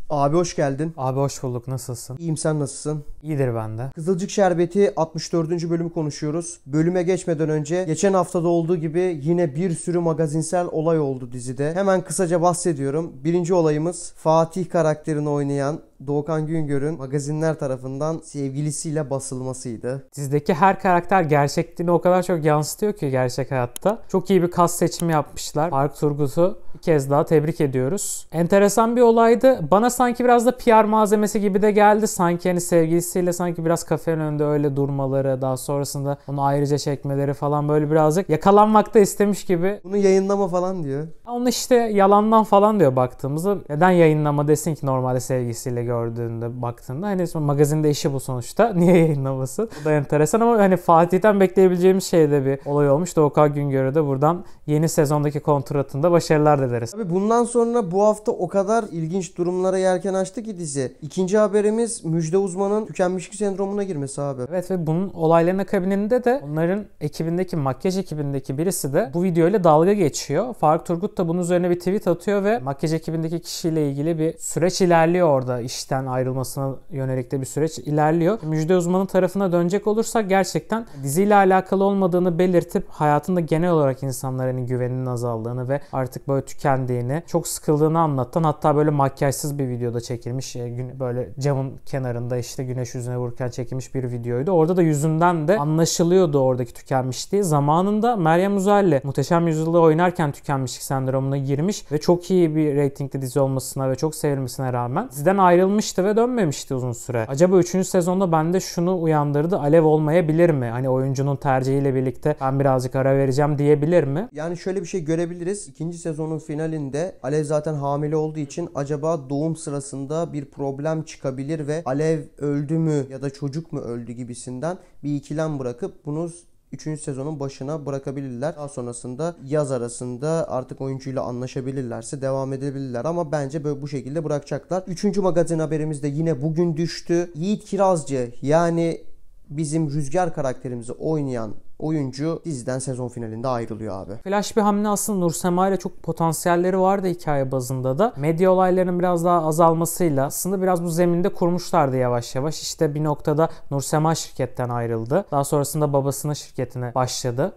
Abi hoş geldin. Abi hoş bulduk. Nasılsın? İyiyim, sen nasılsın? İyidir bende. Kızılcık Şerbeti 64. bölümü konuşuyoruz. Bölüme geçmeden önce geçen haftada olduğu gibi yine bir sürü magazinsel olay oldu dizide. Hemen kısaca bahsediyorum. Birinci olayımız Fatih karakterini oynayan Doğukan Güngör'ün magazinler tarafından sevgilisiyle basılmasıydı. Dizideki her karakter gerçekliğini o kadar çok yansıtıyor ki gerçek hayatta. Çok iyi bir kas seçimi yapmışlar. Faruk Turgut'u bir kez daha tebrik ediyoruz. Enteresan bir olaydı. Bana sanki biraz da PR malzemesi gibi de geldi. Sanki hani sevgilisiyle sanki biraz kafenin önünde öyle durmaları, daha sonrasında onu ayrıca çekmeleri falan böyle birazcık yakalanmak da istemiş gibi. Bunu yayınlama falan diyor. Onu işte yalandan falan diyor baktığımızda. Neden yayınlama desin ki normalde sevgilisiyle gördüğünde baktığında. Hani magazinde işi bu sonuçta. Niye yayınlamasın? Bu da enteresan ama hani Fatih'ten bekleyebileceğimiz şey de bir olay olmuş. Doğukan Güngör'e de buradan yeni sezondaki kontratında başarılar dileriz. Abi bundan sonra bu hafta o kadar ilginç durumlara yelken açtı ki dizi. İkinci haberimiz Müjde Uzman'ın tükenmişlik sendromuna girmesi abi. Evet ve bunun olayların akabininde de onların ekibindeki, makyaj ekibindeki birisi de bu videoyla dalga geçiyor. Faruk Turgut da bunun üzerine bir tweet atıyor ve makyaj ekibindeki kişiyle ilgili bir süreç ilerliyor orada. İşten ayrılmasına yönelik de bir süreç ilerliyor. Müjde Uzman'ın tarafına dönecek olursak gerçekten diziyle alakalı olmadığını belirtip hayatında genel olarak insanların güveninin azaldığını ve artık böyle tükendiğini, çok sıkıldığını anlatan, hatta böyle makyajsız bir videoda çekilmiş, böyle camın kenarında işte güneş yüzüne vururken çekilmiş bir videoydu. Orada da yüzünden de anlaşılıyordu oradaki tükenmişliği. Zamanında Meryem Uzer'le Muhteşem Yüzyıl'da oynarken tükenmişlik sendromuna girmiş ve çok iyi bir reytingli dizi olmasına ve çok sevilmesine rağmen diziden ayrılmıştı ve dönmemişti uzun süre. Acaba 3. sezonda bende şunu uyandırdı: Alev olmayabilir mi? Hani oyuncunun tercihiyle birlikte ben birazcık ara vereceğim diyebilir mi? Yani şöyle bir şey görebiliriz. İkinci sezonun finalinde Alev zaten hamile olduğu için acaba doğum sırasında bir problem çıkabilir ve Alev öldü mü ya da çocuk mu öldü gibisinden bir ikilem bırakıp bunu 3. sezonun başına bırakabilirler. Daha sonrasında yaz arasında artık oyuncuyla anlaşabilirlerse devam edebilirler. Ama bence böyle bu şekilde bırakacaklar. 3. magazin haberimiz de yine bugün düştü. Yiğit Kirazcı, yani bizim Rüzgar karakterimizi oynayan oyuncu diziden sezon finalinde ayrılıyor abi. Flash bir hamle aslında. Nursema ile çok potansiyelleri vardı hikaye bazında da. Medya olaylarının biraz daha azalmasıyla aslında biraz bu zeminde kurmuşlardı yavaş yavaş. İşte bir noktada Nursema şirketten ayrıldı. Daha sonrasında babasının şirketine başladı.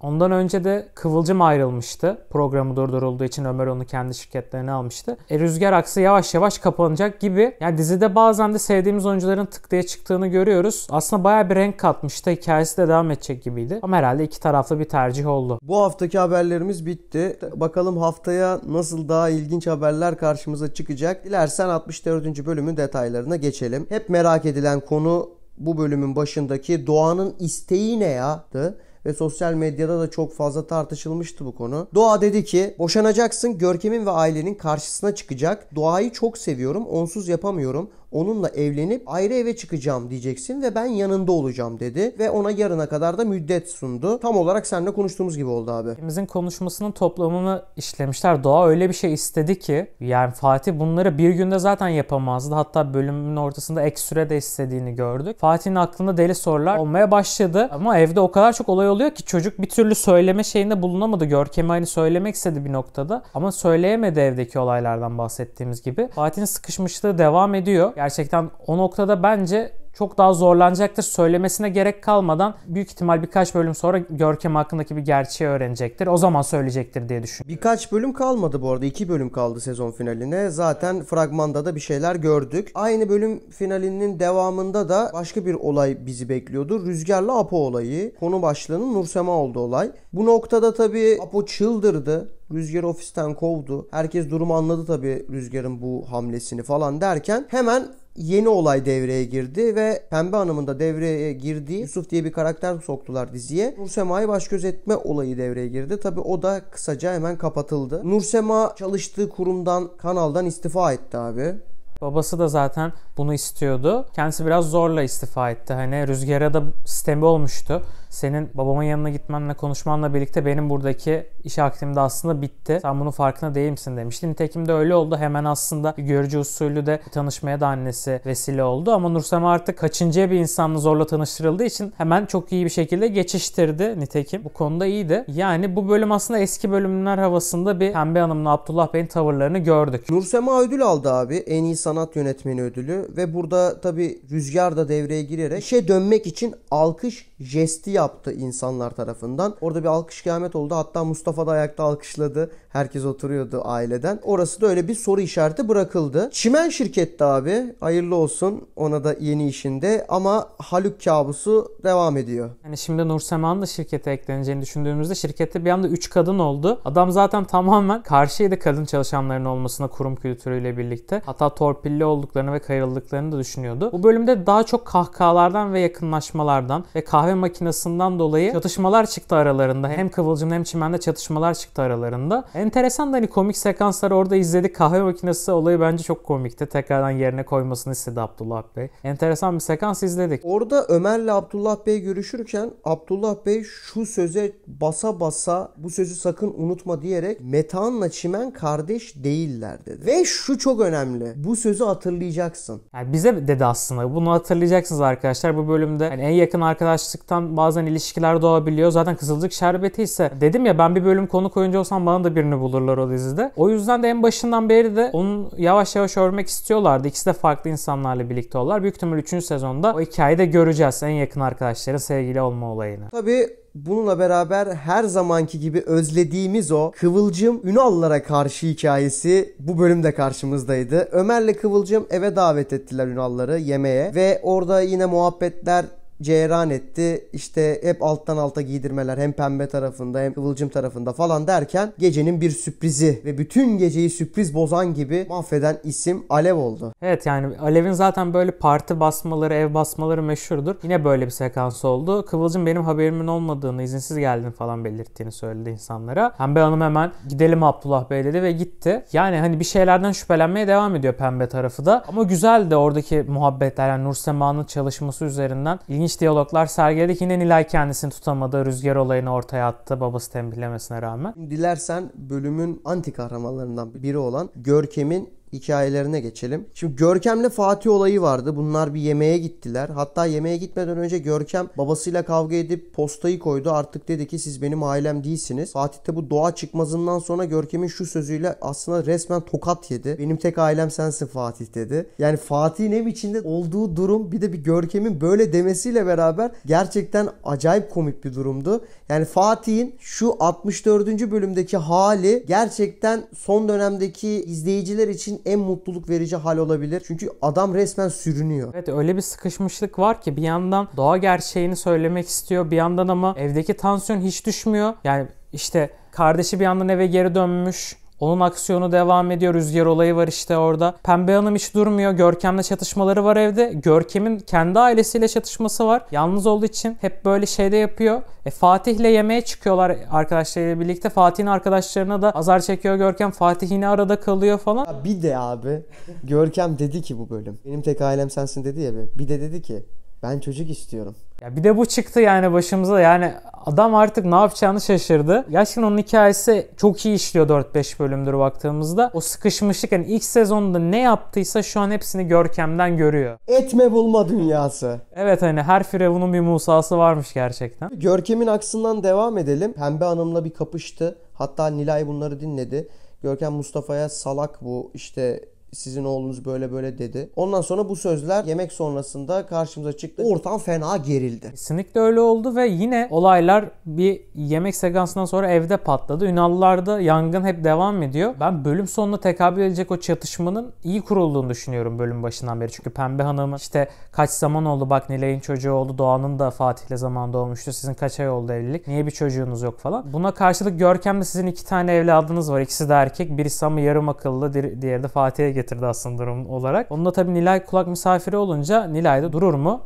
Ondan önce de Kıvılcım ayrılmıştı. Programı durdurulduğu için Ömer onu kendi şirketlerine almıştı. Rüzgar aksı yavaş yavaş kapanacak gibi. Yani dizide bazen de sevdiğimiz oyuncuların tık diye çıktığını görüyoruz. Aslında bayağı bir renk katmıştı. Hikayesi de devam edecek gibiydi. Ama herhalde iki taraflı bir tercih oldu. Bu haftaki haberlerimiz bitti. Bakalım haftaya nasıl daha ilginç haberler karşımıza çıkacak. Dilersen 64. bölümün detaylarına geçelim. Hep merak edilen konu bu bölümün başındaki Doğan'ın isteği ne ya?'dı. Ve sosyal medyada da çok fazla tartışılmıştı bu konu. Doğa dedi ki boşanacaksın, Görkem'in ve ailenin karşısına çıkacak. Doğayı çok seviyorum, onsuz yapamıyorum. Onunla evlenip ayrı eve çıkacağım diyeceksin ve ben yanında olacağım dedi. Ve ona yarına kadar da müddet sundu. Tam olarak seninle konuştuğumuz gibi oldu abi. Hepimizin konuşmasının toplamını işlemişler. Doğa öyle bir şey istedi ki yani Fatih bunları bir günde zaten yapamazdı. Hatta bölümün ortasında ek süre de istediğini gördük. Fatih'in aklında deli sorular olmaya başladı. Ama evde o kadar çok olay oluyor ki çocuk bir türlü söyleme şeyinde bulunamadı. Görkem'e hani söylemek istedi bir noktada. Ama söyleyemedi evdeki olaylardan bahsettiğimiz gibi. Fatih'in sıkışmışlığı devam ediyor. Gerçekten o noktada bence çok daha zorlanacaktır. Söylemesine gerek kalmadan büyük ihtimal birkaç bölüm sonra Görkem hakkındaki bir gerçeği öğrenecektir. O zaman söyleyecektir diye düşünüyorum. Birkaç bölüm kalmadı bu arada. 2 bölüm kaldı sezon finaline. Zaten fragmanda da bir şeyler gördük. Aynı bölüm finalinin devamında da başka bir olay bizi bekliyordu. Rüzgar'la Apo olayı. Konu başlığının Nursema oldu olay. Bu noktada tabii Apo çıldırdı. Rüzgar'ı ofisten kovdu. Herkes durumu anladı tabii, Rüzgar'ın bu hamlesini falan derken hemen yeni olay devreye girdi ve Pembe Hanım'ın da devreye girdiği Yusuf diye bir karakter soktular diziye. Nursema'yı baş gözetme olayı devreye girdi. Tabii o da kısaca hemen kapatıldı. Nursema çalıştığı kurumdan, kanaldan istifa etti abi. Babası da zaten bunu istiyordu. Kendisi biraz zorla istifa etti. Hani Rüzgar'a da sistemi olmuştu. senin babamın yanına gitmenle konuşmanla birlikte benim buradaki iş akdim de aslında bitti. Sen bunun farkında değil misin demişti. Nitekim de öyle oldu. Hemen aslında görücü usulü de tanışmaya da annesi vesile oldu. Ama Nursema artık kaçıncıya bir insanla zorla tanıştırıldığı için hemen çok iyi bir şekilde geçiştirdi. Nitekim bu konuda iyiydi. Yani bu bölüm aslında eski bölümler havasında bir Pembe Hanım'la Abdullah Bey'in tavırlarını gördük. Nursema ödül aldı abi. En iyi sanat yönetmeni ödülü ve burada tabii Rüzgar da devreye girerek işe dönmek için alkış jesti yaptı insanlar tarafından. Orada bir alkış kıyamet oldu. Hatta Mustafa da ayakta alkışladı. Herkes oturuyordu aileden. Orası da öyle bir soru işareti bırakıldı. Çimen şirkette abi. Hayırlı olsun ona da yeni işinde ama Haluk kabusu devam ediyor. Yani şimdi Nursema'nın da şirkete ekleneceğini düşündüğümüzde şirkette bir anda 3 kadın oldu. Adam zaten tamamen karşıydı kadın çalışanların olmasına kurum kültürüyle birlikte. Hatta torpilli olduklarını ve kayırıldıklarını da düşünüyordu. Bu bölümde daha çok kahkahalardan ve yakınlaşmalardan ve kahve makinesinden dolayı çatışmalar çıktı aralarında. Hem Kıvılcım hem Çimen'de çatışmalar çıktı aralarında. Enteresan da hani komik sekansları orada izledik. Kahve makinesi olayı bence çok komikti. Tekrardan yerine koymasını istedi Abdullah Bey. Enteresan bir sekans izledik. Orada Ömer'le Abdullah Bey görüşürken Abdullah Bey şu söze basa basa bu sözü sakın unutma diyerek Metehan'la Çimen kardeş değiller dedi. Ve şu çok önemli. Bu sözü hatırlayacaksın. Yani bize dedi aslında. Bunu hatırlayacaksınız arkadaşlar. Bu bölümde yani en yakın arkadaşlıktan bazen ilişkiler doğabiliyor. Zaten Kızılcık Şerbeti ise dedim ya ben bir bölüm konuk oyuncu olsam bana da birini bulurlar o dizide. O yüzden de en başından beri de onu yavaş yavaş örmek istiyorlardı. İkisi de farklı insanlarla birlikte oldular. Büyük ihtimalle 3. sezonda o hikayede göreceğiz. En yakın arkadaşların sevgili olma olayını. Tabii bununla beraber her zamanki gibi özlediğimiz o Kıvılcım Ünal'lara karşı hikayesi bu bölümde karşımızdaydı. Ömer'le Kıvılcım eve davet ettiler Ünal'ları yemeğe ve orada yine muhabbetler cereyan etti. İşte hep alttan alta giydirmeler hem Pembe tarafında hem Kıvılcım tarafında falan derken gecenin bir sürprizi ve bütün geceyi sürpriz bozan gibi mahveden isim Alev oldu. Evet yani Alev'in zaten böyle parti basmaları, ev basmaları meşhurdur. Yine böyle bir sekans oldu. Kıvılcım benim haberimin olmadığını, izinsiz geldin falan belirttiğini söyledi insanlara. Pembe Hanım hemen gidelim Abdullah Bey dedi ve gitti. Yani hani bir şeylerden şüphelenmeye devam ediyor Pembe tarafı da. Ama güzeldi oradaki muhabbetler. Yani Nursema'nın çalışması üzerinden ilginç diyaloglar sergiledik. Yine Nilay kendisini tutamadı. Rüzgar olayını ortaya attı babası tembihlemesine rağmen. Dilersen bölümün anti kahramanlarından biri olan Görkem'in hikayelerine geçelim. Şimdi Görkem'le Fatih olayı vardı. Bunlar bir yemeğe gittiler. Hatta yemeğe gitmeden önce Görkem babasıyla kavga edip postayı koydu. Artık dedi ki siz benim ailem değilsiniz. Fatih de bu doğa çıkmazından sonra Görkem'in şu sözüyle aslında resmen tokat yedi. Benim tek ailem sensin Fatih dedi. Yani Fatih'in ev içinde olduğu durum bir de bir Görkem'in böyle demesiyle beraber gerçekten acayip komik bir durumdu. Yani Fatih'in şu 64. bölümdeki hali gerçekten son dönemdeki izleyiciler için en mutluluk verici hal olabilir. Çünkü adam resmen sürünüyor. Evet öyle bir sıkışmışlık var ki bir yandan doğa gerçeğini söylemek istiyor. Bir yandan ama evdeki tansiyon hiç düşmüyor. Yani işte kardeşi bir yandan eve geri dönmüş. Onun aksiyonu devam ediyor. Rüzgar olayı var işte orada. Pembe Hanım hiç durmuyor. Görkem'le çatışmaları var evde. Görkem'in kendi ailesiyle çatışması var. Yalnız olduğu için hep böyle şeyde yapıyor. Fatih'le yemeğe çıkıyorlar arkadaşlarıyla birlikte. Fatih'in arkadaşlarına da azar çekiyor Görkem. Fatih yine arada kalıyor falan. Ya bir de abi Görkem dedi ki bu bölüm. Benim tek ailem sensin dedi ya be. Bir de dedi ki ben çocuk istiyorum. Ya bir de bu çıktı yani başımıza. Yani adam artık ne yapacağını şaşırdı. Gerçekten onun hikayesi çok iyi işliyor 4-5 bölümdür baktığımızda. O sıkışmışlık yani ilk sezonda ne yaptıysa şu an hepsini Görkem'den görüyor. Etme bulma dünyası. Evet hani her firavunun bir Musa'sı varmış gerçekten. Görkem'in aksından devam edelim. Pembe Hanım'la bir kapıştı. Hatta Nilay bunları dinledi. Görkem Mustafa'ya salak bu işte sizin oğlunuz böyle böyle dedi. Ondan sonra bu sözler yemek sonrasında karşımıza çıktı. Ortam fena gerildi. Kesinlikle öyle oldu ve yine olaylar bir yemek sekansından sonra evde patladı. Ünallılarda yangın hep devam ediyor. Ben bölüm sonuna tekabül edecek o çatışmanın iyi kurulduğunu düşünüyorum bölüm başından beri. Çünkü Pembe Hanım'ın işte kaç zaman oldu bak Nilay'ın çocuğu oldu. Doğan'ın da Fatih'le zamanında olmuştu. Sizin kaç ay oldu evlilik? Niye bir çocuğunuz yok falan. Buna karşılık Görkem'de sizin 2 tane evladınız var. İkisi de erkek. Birisi ama yarım akıllı. Diğeri de Fatih'e getirdi aslında durum olarak. Onda tabii Nilay kulak misafiri olunca Nilay da durur mu?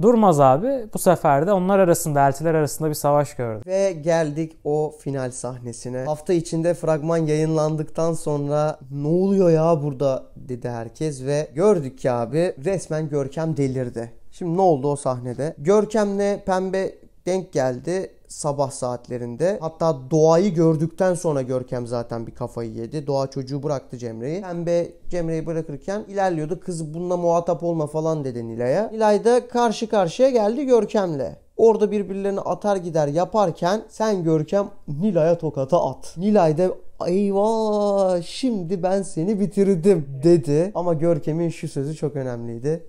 Durmaz abi. Bu sefer de onlar arasında, eltiler arasında bir savaş gördük. Ve geldik o final sahnesine. Hafta içinde fragman yayınlandıktan sonra ne oluyor ya burada dedi herkes ve gördük ki abi resmen Görkem delirdi. Şimdi ne oldu o sahnede? Görkem'le Pembe denk geldi sabah saatlerinde. Hatta Doğa'yı gördükten sonra Görkem zaten bir kafayı yedi. Doğa çocuğu bıraktı Cemre'yi. Pembe Cemre'yi bırakırken ilerliyordu. Kız bununla muhatap olma falan dedi Nilay'a. Nilay da karşı karşıya geldi Görkem'le. Orada birbirlerini atar gider yaparken sen Görkem Nilay'a tokata at. Nilay da eyvah şimdi ben seni bitirdim dedi. Ama Görkem'in şu sözü çok önemliydi.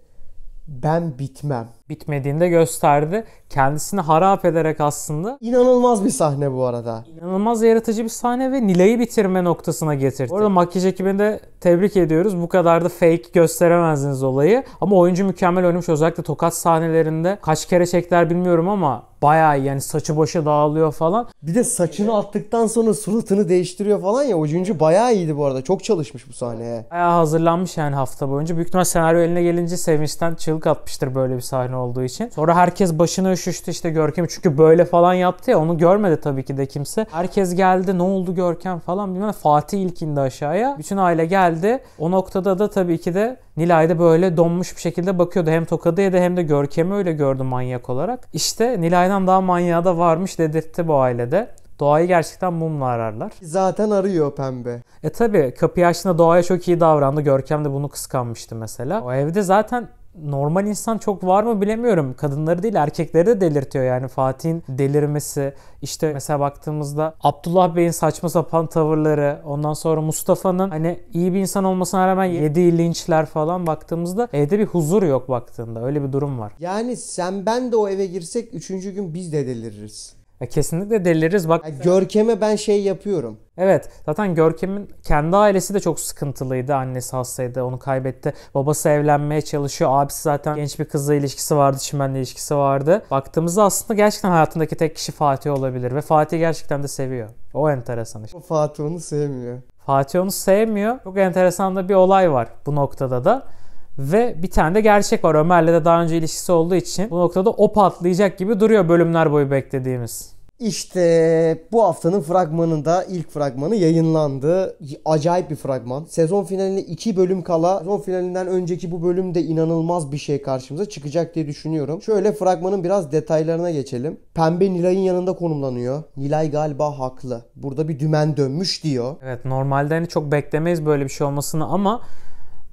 Ben bitmem. Bitmediğinde gösterdi. Kendisini harap ederek aslında. İnanılmaz bir sahne bu arada. İnanılmaz yaratıcı bir sahne ve Nilay'ı bitirme noktasına getirdi. Orada makyaj ekibini de tebrik ediyoruz. Bu kadar da fake gösteremezdiniz olayı. Ama oyuncu mükemmel oynamış. Özellikle tokat sahnelerinde kaç kere çektiler bilmiyorum ama bayağı iyi. Yani saçı başı dağılıyor falan. Bir de saçını attıktan sonra suratını değiştiriyor falan ya. Oyuncu bayağı iyiydi bu arada. Çok çalışmış bu sahneye. Bayağı hazırlanmış yani hafta boyunca. Büyük ihtimal senaryo eline gelince sevinçten çığlık atmıştır böyle bir sahne olduğu için. Sonra herkes başına üşüştü işte Görkem çünkü böyle falan yaptı ya, onu görmedi tabii ki de kimse. Herkes geldi, ne oldu Görkem falan bilmem. Fatih ilk indi aşağıya. Bütün aile geldi. O noktada da tabii ki de Nilay da böyle donmuş bir şekilde bakıyordu. Hem tokadı yedi hem de Görkem'i öyle gördü manyak olarak. İşte Nilay'dan daha manyağı da varmış dedirtti bu ailede. Doğayı gerçekten mumla ararlar. Zaten arıyor Pembe. Tabii kapıyı açtığında Doğa'ya çok iyi davrandı. Görkem de bunu kıskanmıştı mesela. O evde zaten normal insan çok var mı bilemiyorum. Kadınları değil erkekleri de delirtiyor yani. Fatih'in delirmesi, işte mesela baktığımızda Abdullah Bey'in saçma sapan tavırları, ondan sonra Mustafa'nın hani iyi bir insan olmasına rağmen yediği linçler falan, baktığımızda evde bir huzur yok baktığında. Öyle bir durum var. Yani sen ben de o eve girsek 3. gün biz de deliririz. Kesinlikle deliririz. Bak Görkem'e ben şey yapıyorum. Evet, zaten Görkem'in kendi ailesi de çok sıkıntılıydı. Annesi hastaydı, onu kaybetti. Babası evlenmeye çalışıyor. Abisi zaten genç bir kızla ilişkisi vardı, çimenle ilişkisi vardı. Baktığımızda aslında gerçekten hayatındaki tek kişi Fatih olabilir. Ve Fatih gerçekten de seviyor. O enteresan işte. Fatih onu sevmiyor. Fatih onu sevmiyor. Çok enteresan da bir olay var bu noktada da. Ve bir tane de gerçek var. Ömer'le de daha önce ilişkisi olduğu için bu noktada o patlayacak gibi duruyor bölümler boyu beklediğimiz. İşte bu haftanın fragmanında ilk fragmanı yayınlandı. Acayip bir fragman. Sezon finaline 2 bölüm kala, sezon finalinden önceki bu bölümde inanılmaz bir şey karşımıza çıkacak diye düşünüyorum. Şöyle fragmanın biraz detaylarına geçelim. Pembe Nilay'ın yanında konumlanıyor. Nilay galiba haklı. Burada bir dümen dönmüş diyor. Evet, normalde hani çok beklemeyiz böyle bir şey olmasını ama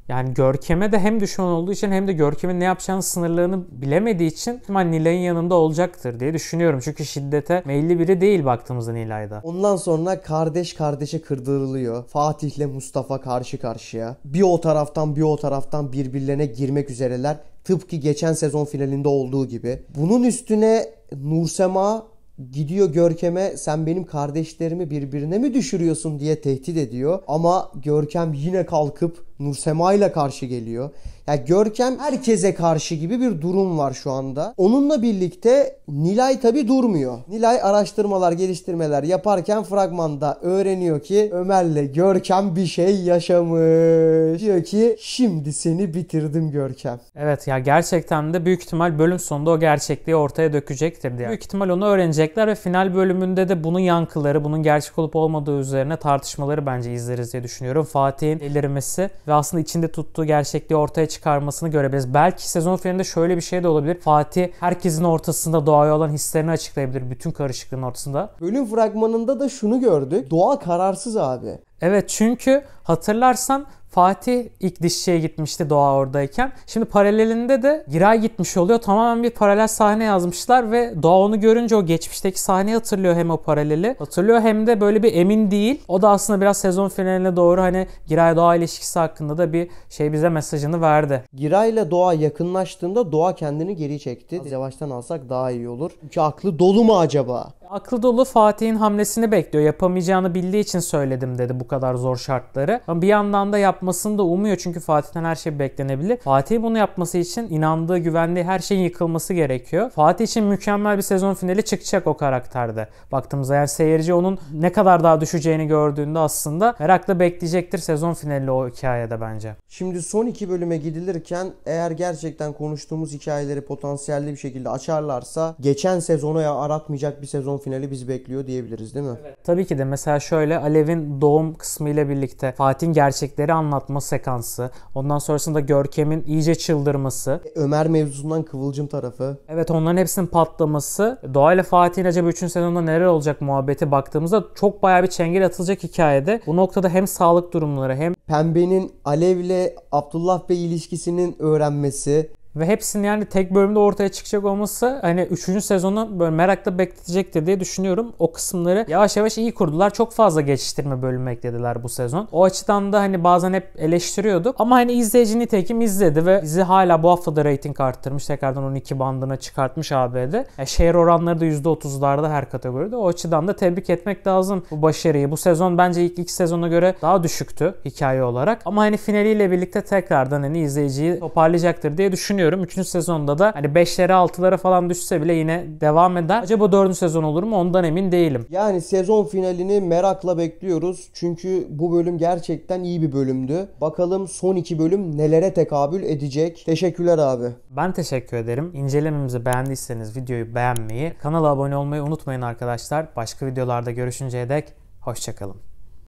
yani Görkem'e de hem düşman olduğu için hem de Görkem'in ne yapacağını sınırlarını bilemediği için Nilay'ın yanında olacaktır diye düşünüyorum. Çünkü şiddete meyilli biri değil baktığımızda Nilay'da. Ondan sonra kardeş kardeşe kırdırılıyor. Fatih'le Mustafa karşı karşıya. Bir o taraftan bir o taraftan birbirlerine girmek üzereler. Tıpkı geçen sezon finalinde olduğu gibi. Bunun üstüne Nursema gidiyor Görkem'e sen benim kardeşlerimi birbirine mi düşürüyorsun diye tehdit ediyor. Ama Görkem yine kalkıp Nursema ile karşı geliyor. Yani Görkem herkese karşı gibi bir durum var şu anda. Onunla birlikte Nilay tabi durmuyor. Nilay araştırmalar, geliştirmeler yaparken fragmanda öğreniyor ki Ömer'le Görkem bir şey yaşamış. Diyor ki şimdi seni bitirdim Görkem. Evet ya, gerçekten de büyük ihtimal bölüm sonunda o gerçekliği ortaya dökecektir diye. Büyük ihtimal onu öğrenecekler ve final bölümünde de bunun yankıları, bunun gerçek olup olmadığı üzerine tartışmaları bence izleriz diye düşünüyorum. Fatih'in delirmesi ve aslında içinde tuttuğu gerçekliği ortaya çıkarmasını görebiliriz. Belki sezon finalinde şöyle bir şey de olabilir. Fatih herkesin ortasında Doğa'ya olan hislerini açıklayabilir. Bütün karışıklığın ortasında. Bölüm fragmanında da şunu gördük. Doğa kararsız abi. Evet, çünkü hatırlarsan Fatih ilk dişçiye gitmişti Doğa oradayken. Şimdi paralelinde de Giray gitmiş oluyor. Tamamen bir paralel sahne yazmışlar ve Doğa onu görünce o geçmişteki sahneyi hatırlıyor, hem o paraleli hatırlıyor hem de böyle bir emin değil. O da aslında biraz sezon finaline doğru hani Giray Doğa ilişkisi hakkında da bir şey bize mesajını verdi. Giray ile Doğa yakınlaştığında Doğa kendini geri çekti. Yavaştan alsak daha iyi olur. Çünkü aklı dolu mu acaba? Aklı dolu, Fatih'in hamlesini bekliyor. Yapamayacağını bildiği için söyledim dedi bu kadar zor şartları. Ama bir yandan da yapmasını da umuyor çünkü Fatih'ten her şey beklenebilir. Fatih'in bunu yapması için inandığı, güvendiği her şeyin yıkılması gerekiyor. Fatih için mükemmel bir sezon finali çıkacak o karakterde. Baktığımızda yani seyirci onun ne kadar daha düşeceğini gördüğünde aslında merakla bekleyecektir sezon finali o hikayede bence. Şimdi son 2 bölüme gidilirken eğer gerçekten konuştuğumuz hikayeleri potansiyelli bir şekilde açarlarsa geçen sezona aratmayacak bir sezon finali bizi bekliyor diyebiliriz değil mi? Evet. Tabii ki de mesela şöyle Alev'in doğum kısmı ile birlikte Fatih'in gerçekleri anlatma sekansı, ondan sonrasında Görkem'in iyice çıldırması, Ömer mevzusundan Kıvılcım tarafı. evet onların hepsinin patlaması, Doğa ile Fatih'in acaba 3. sezonda neler olacak muhabbeti baktığımızda çok bayağı bir çengel atılacak hikayede. Bu noktada hem sağlık durumları hem Pembe'nin Alev'le Abdullah Bey ilişkisinin öğrenmesi. ve hepsinin yani tek bölümde ortaya çıkacak olması hani 3. sezonu böyle merakla bekletecektir diye düşünüyorum. O kısımları yavaş yavaş iyi kurdular. Çok fazla geçiştirme bölümü eklediler bu sezon. O açıdan da hani bazen hep eleştiriyorduk. Ama hani izleyici nitekim izledi ve bizi hala bu hafta da rating arttırmış. Tekrardan 12 bandına çıkartmış AB'de. Yani share oranları da %30'larda her kategoride. O açıdan da tebrik etmek lazım bu başarıyı. Bu sezon bence ilk iki sezona göre daha düşüktü hikaye olarak. Ama hani finaliyle birlikte tekrardan hani izleyiciyi toparlayacaktır diye düşünüyorum. 3. sezonda da hani 5'lere 6'lara falan düşse bile yine devam eder. Acaba 4. sezon olur mu? Ondan emin değilim. Yani sezon finalini merakla bekliyoruz. Çünkü bu bölüm gerçekten iyi bir bölümdü. Bakalım son 2 bölüm nelere tekabül edecek. Teşekkürler abi. Ben teşekkür ederim. İncelememizi beğendiyseniz videoyu beğenmeyi, kanala abone olmayı unutmayın arkadaşlar. Başka videolarda görüşünceye dek hoşça kalın.